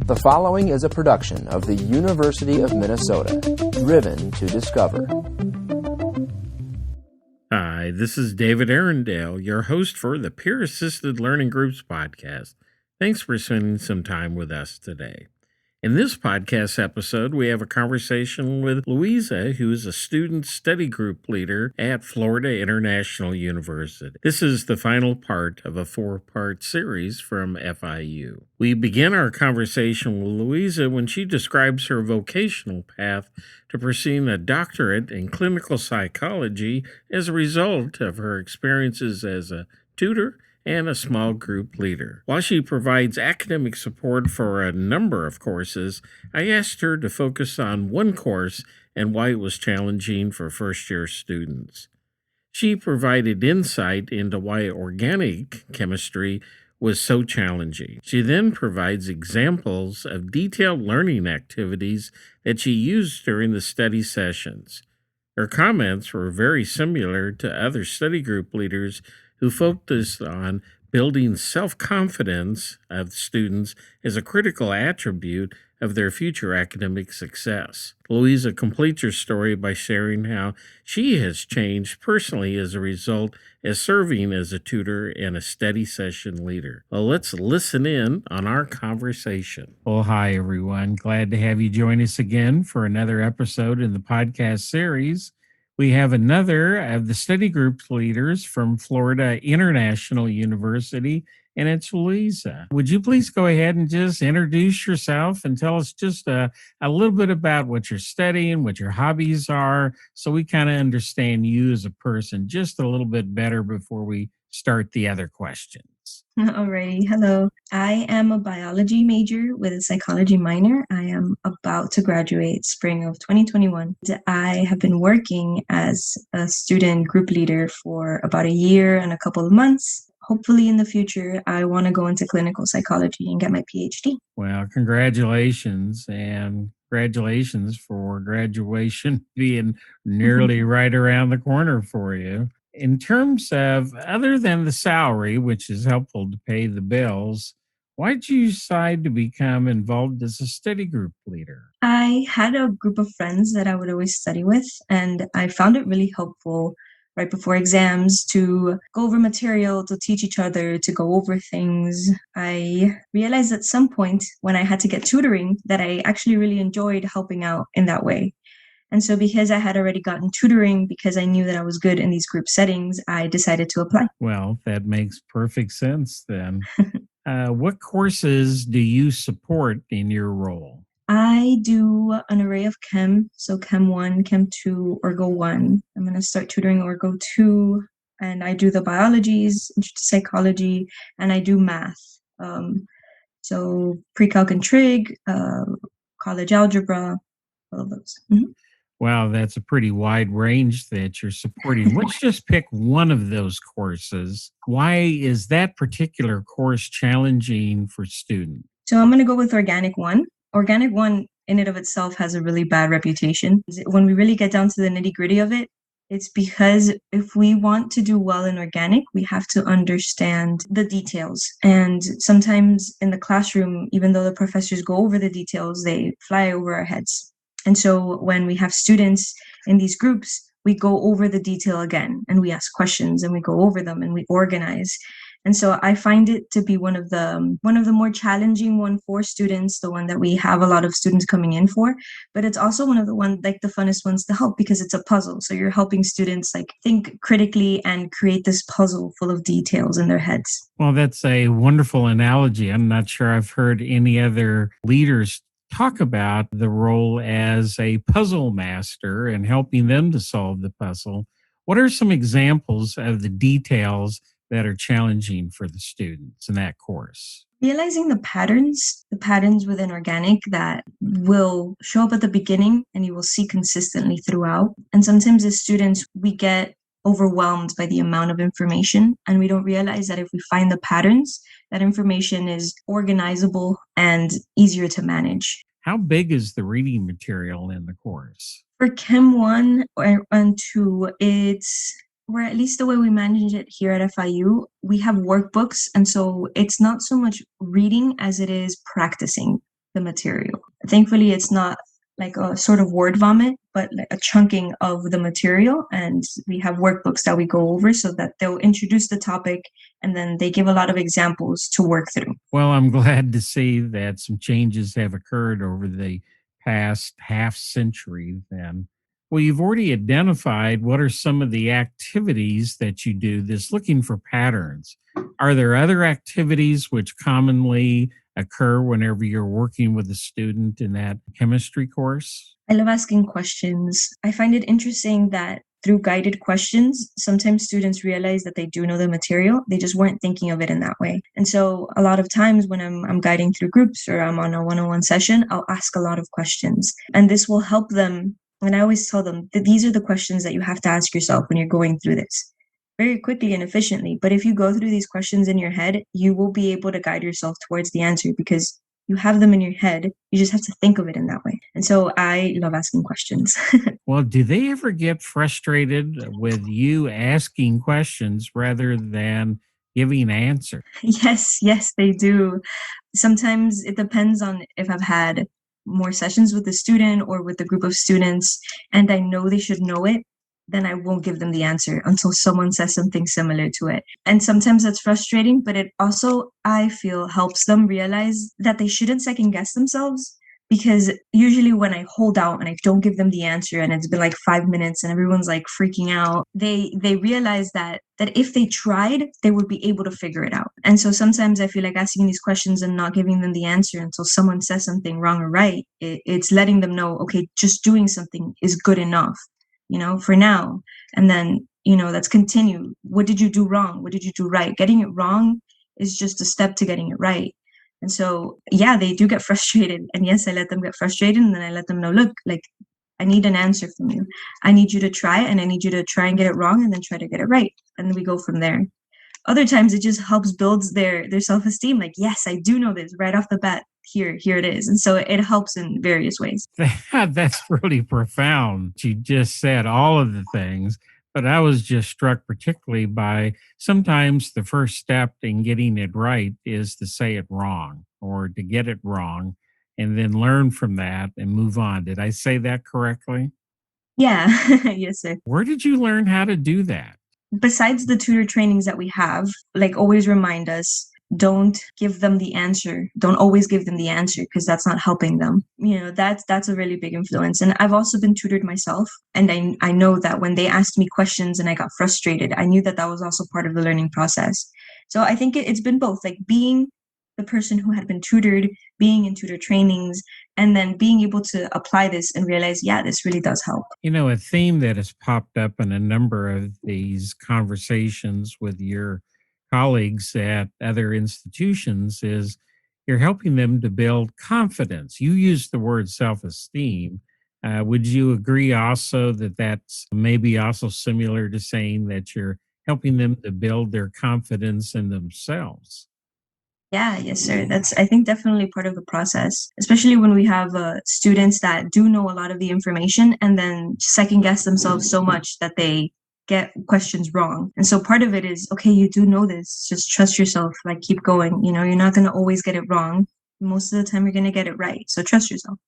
The following is a production of the University of Minnesota, driven to discover. Hi, this is David Arundale, your host for the Peer Assisted Learning Groups podcast. Thanks for spending some time with us today. In this podcast episode, we have a conversation with Louisa, who is a student study group leader at Florida International University. This is the final part of a four-part series from FIU. We begin our conversation with Louisa when she describes her vocational path to pursuing a doctorate in clinical psychology as a result of her experiences as a tutor and a small group leader. While she provides academic support for a number of courses, I asked her to focus on one course and why it was challenging for first-year students. She provided insight into why organic chemistry was so challenging. She then provides examples of detailed learning activities that she used during the study sessions. Her comments were very similar to other study group leaders who focused on building self-confidence of students as a critical attribute of their future academic success. Louisa completes her story by sharing how she has changed personally as a result as serving as a tutor and a study session leader. Well, let's listen in on our conversation. Well, hi, everyone. Glad to have you join us again for another episode in the podcast series. We have another of the study group leaders from Florida International University, and it's Louisa. Would you please go ahead and just introduce yourself and tell us just a little bit about what you're studying, what your hobbies are, so we kind of understand you as a person just a little bit better before we start the other questions. Alrighty, hello. I am a biology major with a psychology minor. I am about to graduate spring of 2021. I have been working as a student group leader for about a year and a couple of months. Hopefully in the future, I want to go into clinical psychology and get my PhD. Well, congratulations, and congratulations for graduation being nearly right around the corner for you. In terms of, other than the salary, which is helpful to pay the bills, why did you decide to become involved as a study group leader? I had a group of friends that I would always study with, and I found it really helpful right before exams to go over material, to teach each other, to go over things. I realized at some point when I had to get tutoring that I actually really enjoyed helping out in that way. And so because I had already gotten tutoring, because I knew that I was good in these group settings, I decided to apply. Well, that makes perfect sense then. What courses do you support in your role? I do an array of chem, so Chem 1, Chem 2, Orgo 1. I'm going to start tutoring Orgo 2, and I do the biologies, psychology, and I do math. So pre-calc and trig, college algebra, all of those. Mm-hmm. Wow, that's a pretty wide range that you're supporting. Let's just pick one of those courses. Why is that particular course challenging for students? So I'm going to go with Organic 1. Organic 1 in and of itself has a really bad reputation. When we really get down to the nitty-gritty of it, it's because if we want to do well in organic, we have to understand the details. And sometimes in the classroom, even though the professors go over the details, they fly over our heads. And so when we have students in these groups, we go over the detail again, and we ask questions, and we go over them, and we organize. And so I find it to be one of the more challenging one for students, the one that we have a lot of students coming in for. But it's also one of the the funnest ones to help because it's a puzzle. So you're helping students think critically and create this puzzle full of details in their heads. Well, that's a wonderful analogy. I'm not sure I've heard any other leaders talk about the role as a puzzle master and helping them to solve the puzzle. What are some examples of the details that are challenging for the students in that course? Realizing the patterns within organic that will show up at the beginning and you will see consistently throughout. And sometimes as students, we get overwhelmed by the amount of information, and we don't realize that if we find the patterns, that information is organizable and easier to manage. How big is the reading material in the course? For Chem 1 and 2, or at least the way we manage it here at FIU, we have workbooks. And so it's not so much reading as it is practicing. the material. Thankfully, it's not like a sort of word vomit, but like a chunking of the material. And we have workbooks that we go over so that they'll introduce the topic and then they give a lot of examples to work through. Well, I'm glad to see that some changes have occurred over the past half century then. Well, you've already identified what are some of the activities that you do that's looking for patterns. Are there other activities which commonly occur whenever you're working with a student in that chemistry course? I love asking questions. I find it interesting that through guided questions, sometimes students realize that they do know the material. They just weren't thinking of it in that way. And so a lot of times when I'm guiding through groups or I'm on a one-on-one session, I'll ask a lot of questions. And this will help them. And I always tell them that these are the questions that you have to ask yourself when you're going through this very quickly and efficiently. But if you go through these questions in your head, you will be able to guide yourself towards the answer because you have them in your head. You just have to think of it in that way. And so I love asking questions. Well, do they ever get frustrated with you asking questions rather than giving answers? Yes, they do. Sometimes it depends on if I've had more sessions with the student or with a group of students and I know they should know it, then I won't give them the answer until someone says something similar to it. And sometimes that's frustrating, but it also, I feel, helps them realize that they shouldn't second guess themselves. Because usually when I hold out and I don't give them the answer and it's been like 5 minutes and everyone's like freaking out, they realize that if they tried, they would be able to figure it out. And so sometimes I feel like asking these questions and not giving them the answer until someone says something wrong or right, it's letting them know, okay, just doing something is good enough, for now. And then, let's continue. What did you do wrong? What did you do right? Getting it wrong is just a step to getting it right. And so, yeah, they do get frustrated. And yes, I let them get frustrated. And then I let them know, look, like, I need an answer from you. I need you to try and I need you to try and get it wrong and then try to get it right. And then we go from there. Other times it just helps builds their self-esteem. Like, yes, I do know this right off the bat. Here it is. And so it helps in various ways. That's really profound. You just said all of the things, but I was just struck particularly by sometimes the first step in getting it right is to say it wrong or to get it wrong and then learn from that and move on. Did I say that correctly? Yeah. Yes, sir. Where did you learn how to do that? Besides the tutor trainings that we have, like always remind us, don't give them the answer. Don't always give them the answer because that's not helping them. That's a really big influence. And I've also been tutored myself. And I know that when they asked me questions and I got frustrated, I knew that was also part of the learning process. So I think it's been both, like being the person who had been tutored, being in tutor trainings, and then being able to apply this and realize, yeah, this really does help. A theme that has popped up in a number of these conversations with your colleagues at other institutions is you're helping them to build confidence. You used the word self-esteem. Would you agree also that that's maybe also similar to saying that you're helping them to build their confidence in themselves? Yeah, yes, sir. That's, I think, definitely part of the process, especially when we have students that do know a lot of the information and then second guess themselves so much that they get questions wrong. And so part of it is, okay, you do know this, just trust yourself, like keep going. You're not going to always get it wrong. Most of the time, you're going to get it right. So trust yourself.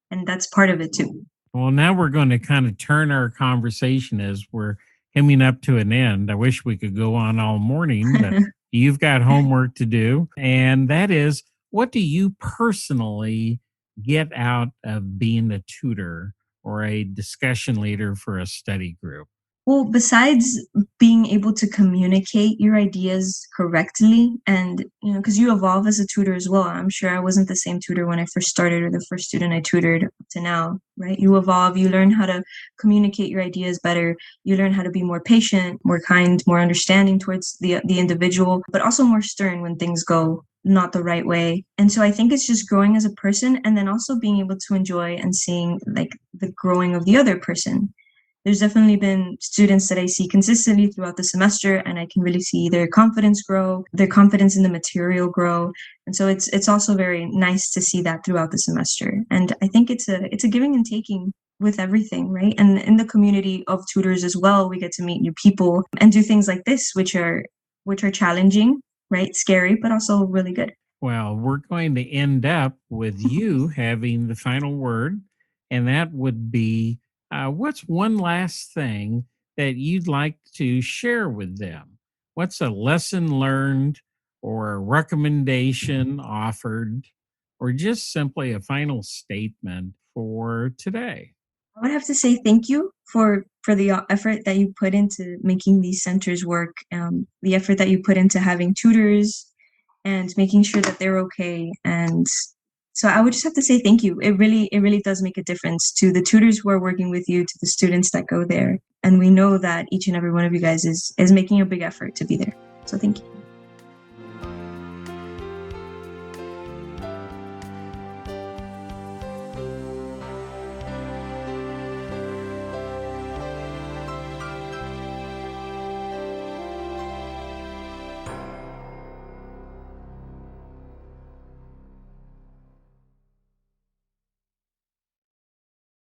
And that's part of it too. Well, now we're going to kind of turn our conversation as we're coming up to an end. I wish we could go on all morning, but you've got homework to do. And that is, what do you personally get out of being a tutor or a discussion leader for a study group? Well, besides being able to communicate your ideas correctly and, because you evolve as a tutor as well. I'm sure I wasn't the same tutor when I first started or the first student I tutored up to now, right? You evolve, you learn how to communicate your ideas better. You learn how to be more patient, more kind, more understanding towards the individual, but also more stern when things go not the right way. And so I think it's just growing as a person and then also being able to enjoy and seeing like the growing of the other person. There's definitely been students that I see consistently throughout the semester, and I can really see their confidence grow, their confidence in the material grow. And so it's also very nice to see that throughout the semester. And I think it's a giving and taking with everything, right? And in the community of tutors as well, we get to meet new people and do things like this, which are challenging, right? Scary, but also really good. Well, we're going to end up with you having the final word, and that would be what's one last thing that you'd like to share with them? What's a lesson learned or a recommendation offered, or just simply a final statement for today? I would have to say thank you for the effort that you put into making these centers work, the effort that you put into having tutors and making sure that they're okay. And so I would just have to say thank you. It really does make a difference to the tutors who are working with you, to the students that go there. And we know that each and every one of you guys is making a big effort to be there. So thank you.